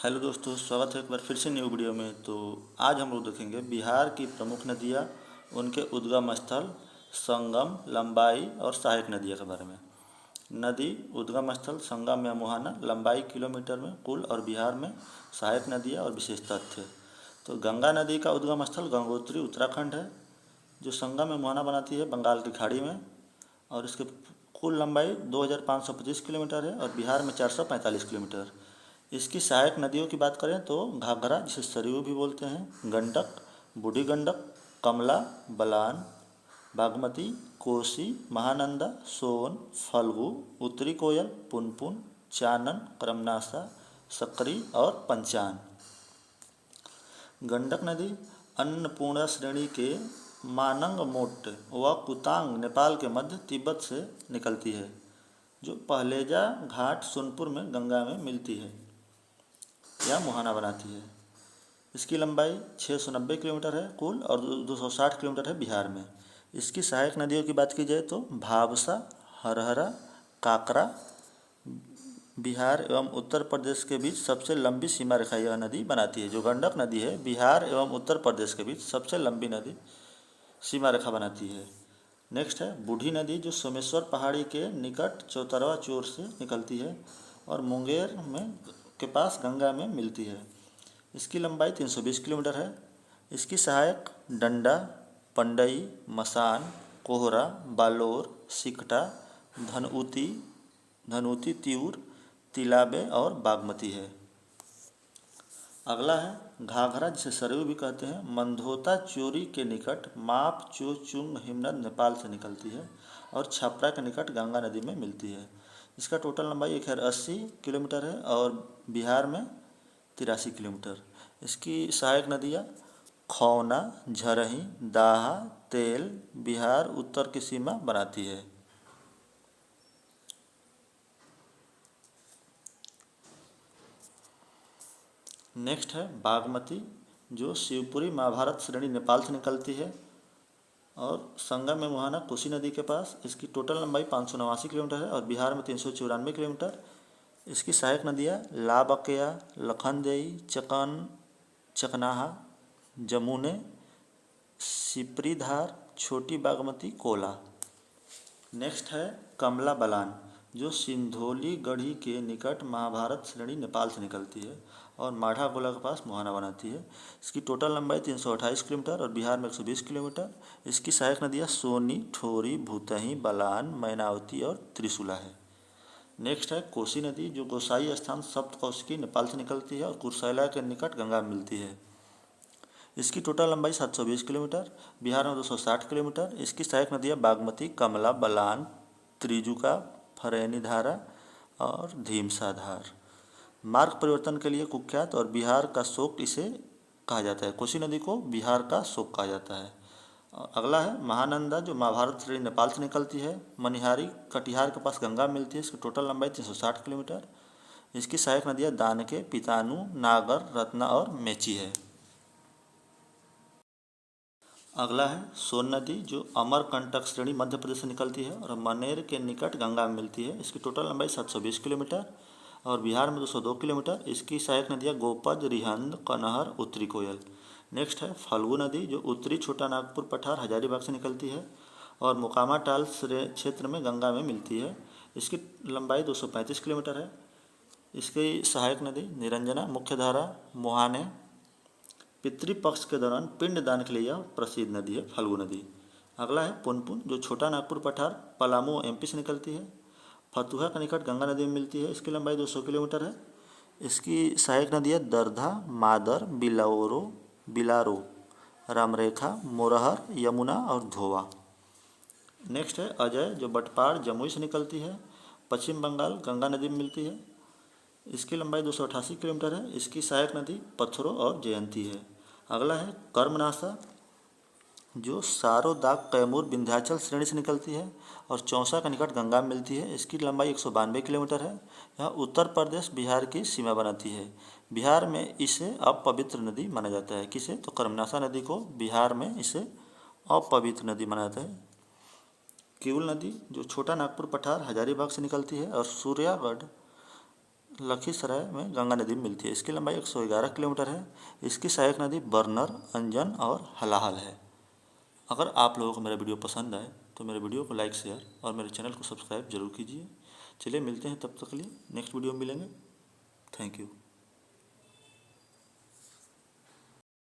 Hello दोस्तों, स्वागत है एक बार फिर से न्यू वीडियो में। तो आज हम लोग देखेंगे बिहार की प्रमुख नदियाँ, उनके उद्गम स्थल, संगम, लंबाई और सहायक नदियों के बारे में। नदी उद्गम स्थल संगम या मुहाना, लंबाई किलोमीटर में कुल और बिहार में सहायक नदियाँ और विशेष तथ्य। तो गंगा नदी का उद्गम स्थल गंगोत्री उत्तराखंड है, जो संगम या मुहाना बनाती है बंगाल की खाड़ी में, और इसके कुल लंबाई 2525 किलोमीटर है और बिहार में 445 किलोमीटर। इसकी सहायक नदियों की बात करें तो घाघरा, जिसे सरयू भी बोलते हैं, गंडक, बूढ़ी गंडक, कमला, बलान, बागमती, कोसी, महानंदा, सोन, फल्गु, उत्तरी कोयल, पुनपुन, चानन, करमनासा, सकरी और पंचान। गंडक नदी अन्नपूर्णा श्रेणी के मानंग मोट व कुतांग नेपाल के मध्य तिब्बत से निकलती है, जो पहलेजा घाट सोनपुर में गंगा में मिलती है या मुहाना बनाती है। इसकी लंबाई 690 किलोमीटर है कुल और 260 किलोमीटर है बिहार में। इसकी सहायक नदियों की बात की जाए तो भावसा, हरहरा, काकरा। बिहार एवं उत्तर प्रदेश के बीच सबसे लंबी सीमा रेखा यह नदी बनाती है। जो गंडक नदी है, बिहार एवं उत्तर प्रदेश के बीच सबसे लंबी नदी सीमा रेखा बनाती है। नेक्स्ट है बूढ़ी नदी, जो सोमेश्वर पहाड़ी के निकट चौतरवा चोर से निकलती है और मुंगेर में के पास गंगा में मिलती है। इसकी लंबाई 320 किलोमीटर है। इसकी सहायक डंडा, पंडई, मसान, कोहरा, बालोर, सिकटा, धनउती धनउती त्यूर, तिलाबे और बागमती है। अगला है घाघरा, जिसे सरयू भी कहते हैं, मंधोता चोरी के निकट माप चो चुंग हिमनद नेपाल से निकलती है और छपरा के निकट गंगा नदी में मिलती है। इसका टोटल लंबाई 1080 किलोमीटर है और बिहार में 83 किलोमीटर। इसकी सहायक नदियाँ खौना, झरही, दाहा, तेल, बिहार उत्तर की सीमा बनाती है। नेक्स्ट है बागमती, जो शिवपुरी महाभारत श्रेणी नेपाल से निकलती है और संगम में मुहाना कोसी नदी के पास। इसकी टोटल लंबाई 589 किलोमीटर है और बिहार में 394 किलोमीटर। इसकी सहायक नदियाँ लाबकया, लखनदेई, चकनाहा, जमुने, सिपरीधार, छोटी बागमती, कोला। नेक्स्ट है कमला बलान, जो सिंधोली गढ़ी के निकट महाभारत श्रेणी नेपाल से निकलती है और माढ़ा गोला के पास मुहाना बनाती है। इसकी टोटल लंबाई 328 किलोमीटर और बिहार में 120 किलोमीटर। इसकी सहायक नदियाँ सोनी, ठोरी, भूतही, बलान, मैनावती और त्रिशूला है। नेक्स्ट है कोसी नदी, जो गोसाई स्थान सप्तकोशिकी नेपाल से निकलती है और कुर्सेला के निकट गंगा में मिलती है। इसकी टोटल लंबाई 720 किलोमीटर, बिहार में 260 किलोमीटर। इसकी सहायक नदियाँ बागमती, कमला, बलान, त्रिजुका, फरैनीधारा और धीमसाधार। मार्ग परिवर्तन के लिए कुख्यात और बिहार का शोक इसे कहा जाता है। कोसी नदी को बिहार का शोक कहा जाता है। और अगला है महानंदा, जो महाभारत श्रेणी नेपाल से निकलती है, मनिहारी कटिहार के पास गंगा मिलती है। इसकी टोटल लंबाई 360 किलोमीटर। इसकी सहायक नदियाँ दानके, पितानु, नागर, रत्ना और मेची है। अगला है सोन नदी, जो अमरकंटक श्रेणी मध्य प्रदेश से निकलती है और मनेर के निकट गंगा में मिलती है। इसकी टोटल लंबाई 720 किलोमीटर और बिहार में 202 किलोमीटर। इसकी सहायक नदियाँ गोपद, रिहंद, कनहर, उत्तरी कोयल। नेक्स्ट है फल्गु नदी, जो उत्तरी छोटा नागपुर पठार हजारीबाग से निकलती है और मोकामा टाल क्षेत्र में गंगा में मिलती है। इसकी लंबाई 235 किलोमीटर है। इसकी सहायक नदी निरंजना, मुख्यधारा, मुहाने। पितृपक्ष के दौरान पिंड दान के लिए यह प्रसिद्ध नदी है फल्गु नदी। अगला है पुनपुन, जो छोटा नागपुर पठार पलामू एमपी से निकलती है। फतुहा के निकट गंगा नदी में मिलती है। इसकी लंबाई 200 किलोमीटर है। इसकी सहायक नदियाँ दरधा, मादर, बिलारो, रामरेखा, मोरहर, यमुना और धोवा। नेक्स्ट है अजय, जो बटपार जमुई से निकलती है, पश्चिम बंगाल गंगा नदी में मिलती है। इसकी लंबाई 288 किलोमीटर है। इसकी सहायक नदी पत्थरों और जयंती है। अगला है कर्मनासा, जो सारोदाग, कैमूर, विंध्याचल श्रेणी से निकलती है और चौसा के निकट गंगा में मिलती है। इसकी लंबाई 192 किलोमीटर है। यह उत्तर प्रदेश बिहार की सीमा बनाती है। बिहार में इसे अपवित्र नदी माना जाता है। किसे? तो कर्मनासा नदी को बिहार में इसे अपवित्र नदी माना जाता है। किउल नदी, जो छोटा नागपुर पठार हजारीबाग से निकलती है और सूर्यागढ़ लखीसराय में गंगा नदी में मिलती है। इसकी लंबाई 111 किलोमीटर है। इसकी सहायक नदी बरनर, अंजन और हलाहल है। अगर आप लोगों को मेरा वीडियो पसंद आए तो मेरे वीडियो को लाइक, शेयर और मेरे चैनल को सब्सक्राइब जरूर कीजिए। चलिए मिलते हैं, तब तक के लिए नेक्स्ट वीडियो में मिलेंगे। Thank you.